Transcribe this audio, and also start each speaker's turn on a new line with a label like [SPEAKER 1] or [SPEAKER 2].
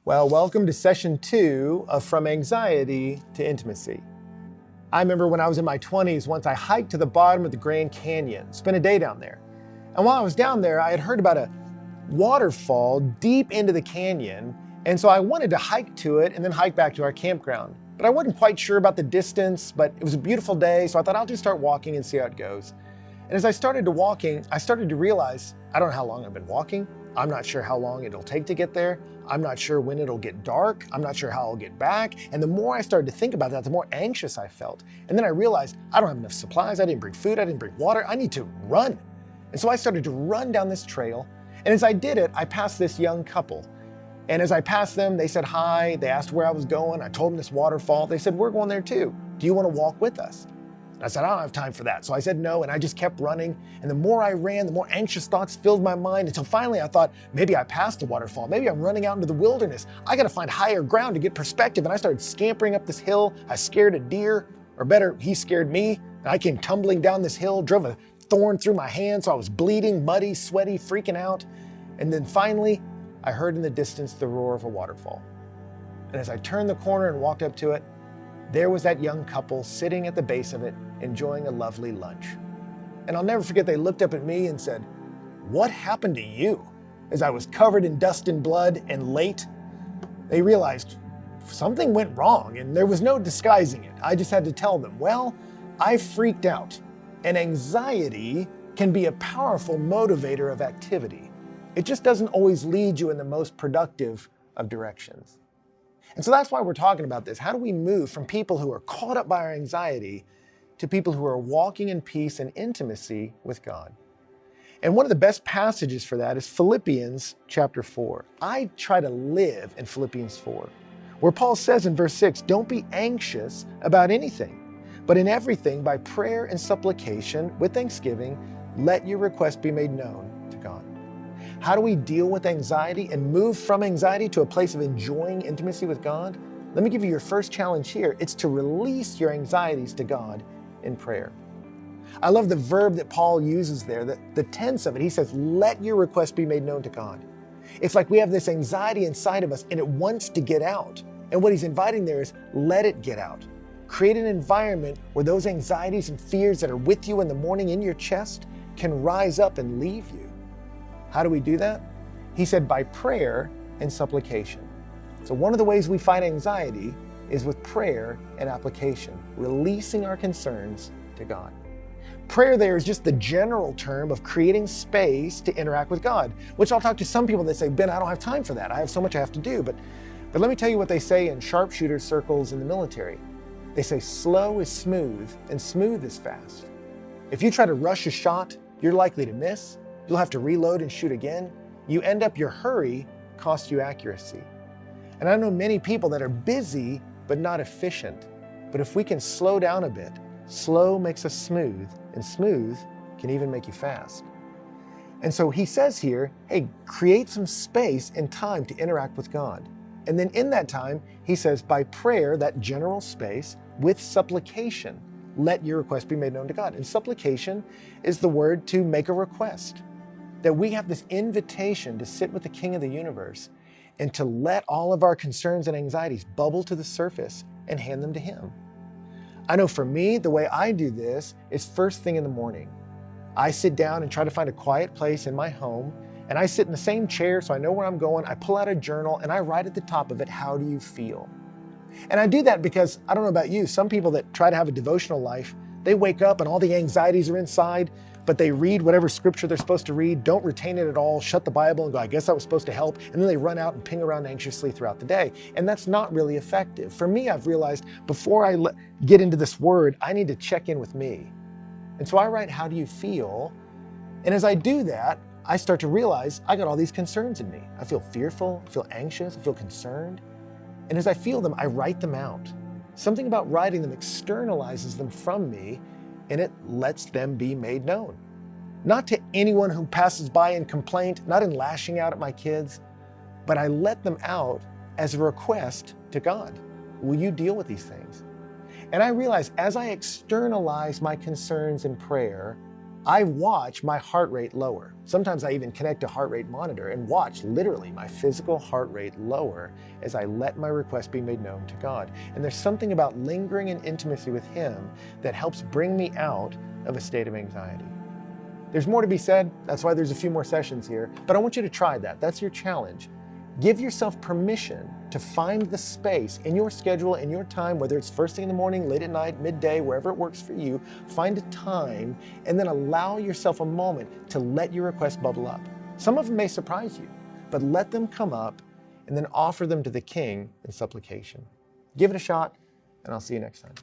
[SPEAKER 1] Well, welcome to session 2 of From Anxiety to Intimacy. I remember when I was in my 20s, once I hiked to the bottom of the Grand Canyon, spent a day down there. And while I was down there, I had heard about a waterfall deep into the canyon, and so I wanted to hike to it and then hike back to our campground. But I wasn't quite sure about the distance, but it was a beautiful day, so I thought I'll just start walking and see how it goes. And as I started walking, I started to realize, I don't know how long I've been walking. I'm not sure how long it'll take to get there. I'm not sure when it'll get dark. I'm not sure how I'll get back. And the more I started to think about that, the more anxious I felt. And then I realized I don't have enough supplies. I didn't bring food. I didn't bring water. I need to run. And so I started to run down this trail. And as I did it, I passed this young couple. And as I passed them, they said hi. They asked where I was going. I told them this waterfall. They said, we're going there too. Do you want to walk with us? And I said, I don't have time for that. So I said no, and I just kept running. And the more I ran, the more anxious thoughts filled my mind until finally I thought, maybe I passed the waterfall. Maybe I'm running out into the wilderness. I got to find higher ground to get perspective. And I started scampering up this hill. I scared a deer, or better, he scared me. And I came tumbling down this hill, drove a thorn through my hand, so I was bleeding, muddy, sweaty, freaking out. And then finally, I heard in the distance the roar of a waterfall. And as I turned the corner and walked up to it, there was that young couple sitting at the base of it, enjoying a lovely lunch. And I'll never forget, they looked up at me and said, what happened to you? As I was covered in dust and blood and late, they realized something went wrong and there was no disguising it. I just had to tell them, well, I freaked out. And anxiety can be a powerful motivator of activity. It just doesn't always lead you in the most productive of directions. And so that's why we're talking about this. How do we move from people who are caught up by our anxiety to people who are walking in peace and intimacy with God? And one of the best passages for that is Philippians chapter 4. I try to live in Philippians 4, where Paul says in verse 6, don't be anxious about anything, but in everything by prayer and supplication with thanksgiving, let your requests be made known to God. How do we deal with anxiety and move from anxiety to a place of enjoying intimacy with God? Let me give you your first challenge here. It's to release your anxieties to God in prayer. I love the verb that Paul uses there, the tense of it. He says, let your requests be made known to God. It's like we have this anxiety inside of us and it wants to get out. And what he's inviting there is let it get out. Create an environment where those anxieties and fears that are with you in the morning in your chest can rise up and leave you. How do we do that? He said by prayer and supplication. So one of the ways we fight anxiety is with prayer and application, releasing our concerns to God. Prayer there is just the general term of creating space to interact with God, which I'll talk to some people that say, Ben, I don't have time for that. I have so much I have to do. But let me tell you what they say in sharpshooter circles in the military. They say slow is smooth and smooth is fast. If you try to rush a shot, you're likely to miss. You'll have to reload and shoot again. You end up your hurry costs you accuracy. And I know many people that are busy but not efficient. But if we can slow down a bit, slow makes us smooth, and smooth can even make you fast. And so he says here, hey, create some space and time to interact with God. And then in that time, he says, by prayer, that general space, with supplication, let your request be made known to God. And supplication is the word to make a request. That we have this invitation to sit with the King of the universe and to let all of our concerns and anxieties bubble to the surface and hand them to Him. I know for me, the way I do this is first thing in the morning. I sit down and try to find a quiet place in my home, and I sit in the same chair so I know where I'm going. I pull out a journal and I write at the top of it, how do you feel? And I do that because, I don't know about you, some people that try to have a devotional life, they wake up and all the anxieties are inside, but they read whatever scripture they're supposed to read, don't retain it at all, shut the Bible and go, I guess that was supposed to help, and then they run out and ping around anxiously throughout the day. And that's not really effective. For me, I've realized before I get into this word, I need to check in with me. And so I write, how do you feel? And as I do that, I start to realize I got all these concerns in me. I feel fearful, I feel anxious, I feel concerned. And as I feel them, I write them out. Something about writing them externalizes them from me, and it lets them be made known. Not to anyone who passes by in complaint, not in lashing out at my kids, but I let them out as a request to God. Will you deal with these things? And I realize as I externalize my concerns in prayer, I watch my heart rate lower. Sometimes I even connect a heart rate monitor and watch literally my physical heart rate lower as I let my request be made known to God. And there's something about lingering in intimacy with Him that helps bring me out of a state of anxiety. There's more to be said. That's why there's a few more sessions here. But I want you to try that. That's your challenge. Give yourself permission to find the space in your schedule, in your time, whether it's first thing in the morning, late at night, midday, wherever it works for you. Find a time and then allow yourself a moment to let your request bubble up. Some of them may surprise you, but let them come up and then offer them to the King in supplication. Give it a shot, and I'll see you next time.